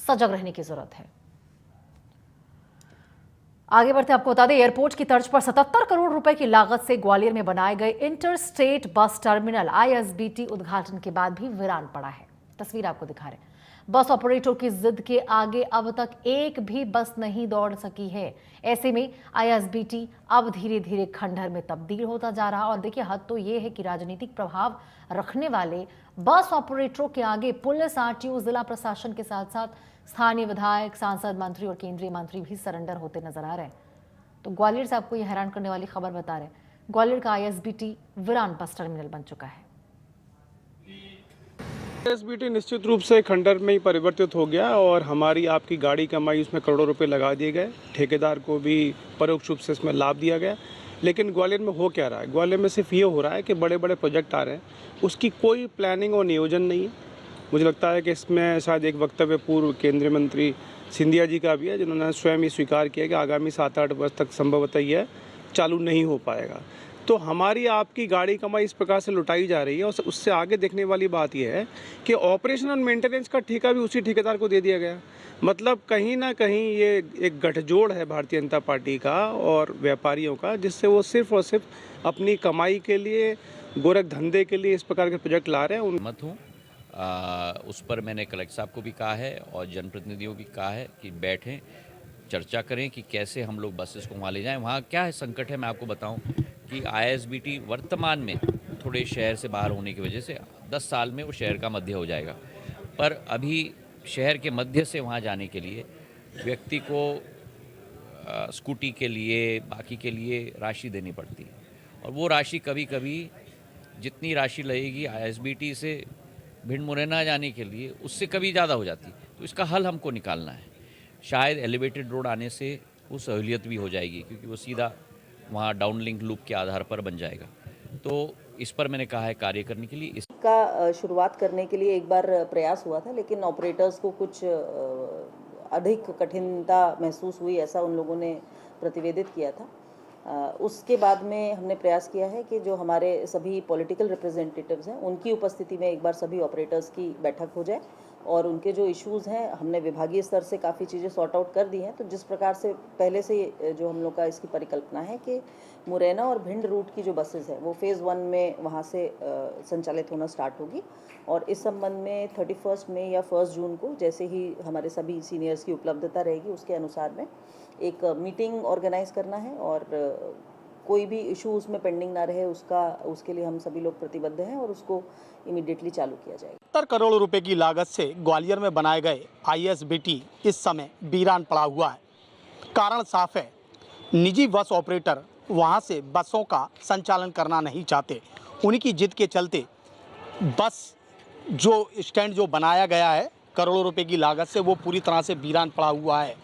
सजग रहने की जरूरत है। आगे बढ़ते आपको बता दें, एयरपोर्ट की तर्ज पर 77 करोड़ रुपए की लागत से ग्वालियर में बनाए गए inter state bus terminal ISBT उद्घाटन के बाद भी वीरान पड़ा है। तस्वीर आपको दिखा रहे हैं। बस ऑपरेटर की जिद के आगे अब तक एक भी बस नहीं दौड़ सकी है। ऐसे में ISBT अब धीरे धीरे खंडहर में तब्दील होता जा रहा। और देखिए, हद तो ये है कि राजनीतिक प्रभाव रखने वाले बस ऑपरेटरों के आगे पुलिस, RTO, जिला प्रशासन के साथ साथ स्थानीय विधायक, सांसद, मंत्री और केंद्रीय मंत्री भी सरेंडर होते नजर आ रहे हैं। तो ग्वालियर से आपको यह हैरान करने वाली खबर बता रहे हैं, ग्वालियर का ISBT वीरान बस टर्मिनल बन चुका है। ISBT निश्चित रूप से खंडहर में ही परिवर्तित हो गया और हमारी आपकी गाड़ी कमाई उसमें करोड़ों रुपए लगा दिए गए। ठेकेदार को भी परोक्ष रूप से इसमें लाभ दिया गया। लेकिन ग्वालियर में हो क्या रहा है? ग्वालियर में सिर्फ ये हो रहा है कि बड़े बड़े प्रोजेक्ट आ रहे हैं, उसकी कोई प्लानिंग और नियोजन नहीं है। मुझे लगता है कि इसमें शायद एक वक्तव्य पूर्व केंद्रीय मंत्री सिंधिया जी का भी है, जिन्होंने स्वयं ही स्वीकार किया कि आगामी 7-8 वर्ष तक संभवतः यह चालू नहीं हो पाएगा। तो हमारी आपकी गाड़ी कमाई इस प्रकार से लुटाई जा रही है। और उससे आगे देखने वाली बात यह है कि ऑपरेशन और मेंटेनेंस का ठेका भी उसी ठेकेदार को दे दिया गया। मतलब कहीं ना कहीं ये एक गठजोड़ है भारतीय जनता पार्टी का और व्यापारियों का, जिससे वो सिर्फ और सिर्फ अपनी कमाई के लिए, गोरख धंधे के लिए इस प्रकार के प्रोजेक्ट ला रहे हैं। मत हूँ उस पर मैंने कलेक्टर साहब को भी कहा है और जनप्रतिनिधियों को भी कहा है कि बैठें, चर्चा करें कि कैसे हम लोग बसेस को वहाँ ले जाएं। वहाँ क्या है संकट है, मैं आपको बताऊं कि ISBT वर्तमान में थोड़े शहर से बाहर होने की वजह से 10 साल में वो शहर का मध्य हो जाएगा। पर अभी शहर के मध्य से वहाँ जाने के लिए व्यक्ति को स्कूटी के लिए, बाकी के लिए राशि देनी पड़ती है। और वो राशि कभी कभी जितनी राशि लगेगी ISBT से भिंड मुरैना जाने के लिए, उससे कभी ज़्यादा हो जाती। तो इसका हल हमको निकालना है। शायद एलिवेटेड रोड आने से वो सहूलियत भी हो जाएगी, क्योंकि वो सीधा वहाँ डाउन लिंक लूप के आधार पर बन जाएगा। तो इस पर मैंने कहा है कार्य करने के लिए। इसका शुरुआत करने के लिए एक बार प्रयास हुआ था, लेकिन ऑपरेटर्स को कुछ अधिक कठिनता महसूस हुई, ऐसा उन लोगों ने प्रतिवेदित किया था। उसके बाद में हमने प्रयास किया है कि जो हमारे सभी पॉलिटिकल रिप्रेजेंटेटिव्स हैं, उनकी उपस्थिति में एक बार सभी ऑपरेटर्स की बैठक हो जाए और उनके जो इश्यूज़ हैं, हमने विभागीय स्तर से काफ़ी चीज़ें सॉर्ट आउट कर दी हैं। तो जिस प्रकार से पहले से जो हम लोग का इसकी परिकल्पना है कि मुरैना और भिंड रूट की जो बसेस हैं वो फेज़ 1 में वहाँ से संचालित होना स्टार्ट होगी। और इस संबंध में 31 मई या 1 जून को जैसे ही हमारे सभी सीनियर्स की उपलब्धता रहेगी, उसके अनुसार में एक मीटिंग ऑर्गेनाइज करना है और कोई भी इशू उसमें पेंडिंग ना रहे, उसके लिए हम सभी लोग प्रतिबद्ध हैं और उसको इमीडिएटली चालू किया जाएगा। 70 करोड़ रुपए की लागत से ग्वालियर में बनाए गए ISBT इस समय वीरान पड़ा हुआ है। कारण साफ है, निजी बस ऑपरेटर वहां से बसों का संचालन करना नहीं चाहते। उनकी जिद के चलते बस जो स्टैंड जो बनाया गया है करोड़ों रुपए की लागत से, वो पूरी तरह से वीरान पड़ा हुआ है।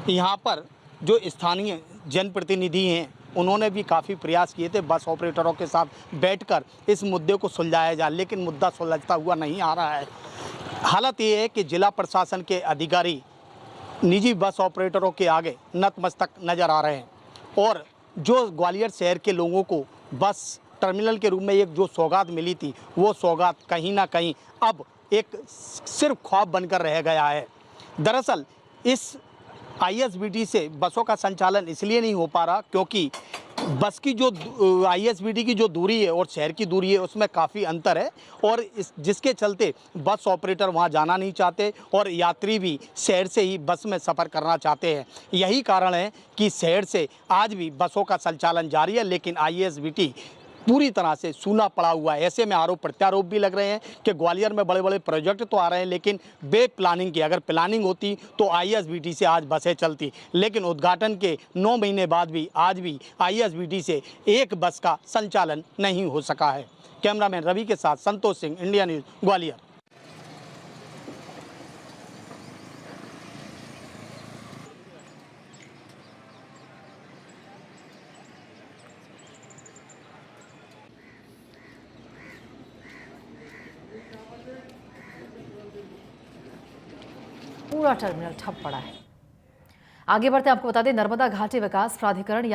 यहाँ पर जो स्थानीय जनप्रतिनिधि हैं, उन्होंने भी काफ़ी प्रयास किए थे बस ऑपरेटरों के साथ बैठकर इस मुद्दे को सुलझाया जाए, लेकिन मुद्दा सुलझता हुआ नहीं आ रहा है। हालत ये है कि जिला प्रशासन के अधिकारी निजी बस ऑपरेटरों के आगे नतमस्तक नज़र आ रहे हैं और जो ग्वालियर शहर के लोगों को बस टर्मिनल के रूप में एक जो सौगात मिली थी, वो सौगात कहीं ना कहीं अब एक सिर्फ ख्वाब बनकर रह गया है। दरअसल इस ISBT से बसों का संचालन इसलिए नहीं हो पा रहा क्योंकि बस की जो ISBT की जो दूरी है और शहर की दूरी है, उसमें काफ़ी अंतर है और जिसके चलते बस ऑपरेटर वहां जाना नहीं चाहते और यात्री भी शहर से ही बस में सफ़र करना चाहते हैं। यही कारण है कि शहर से आज भी बसों का संचालन जारी है, लेकिन ISBT पूरी तरह से सूना पड़ा हुआ है। ऐसे में आरोप प्रत्यारोप भी लग रहे हैं कि ग्वालियर में बड़े बड़े प्रोजेक्ट तो आ रहे हैं, लेकिन बे प्लानिंग की, अगर प्लानिंग होती तो ISBT से आज बसें चलती, लेकिन उद्घाटन के 9 महीने बाद भी आज भी ISBT से एक बस का संचालन नहीं हो सका है। कैमरामैन रवि के साथ संतोष सिंह, इंडिया न्यूज़, ग्वालियर। पूरा टर्मिनल ठप पड़ा है। आगे बढ़ते आपको बता दें, नर्मदा घाटी विकास प्राधिकरण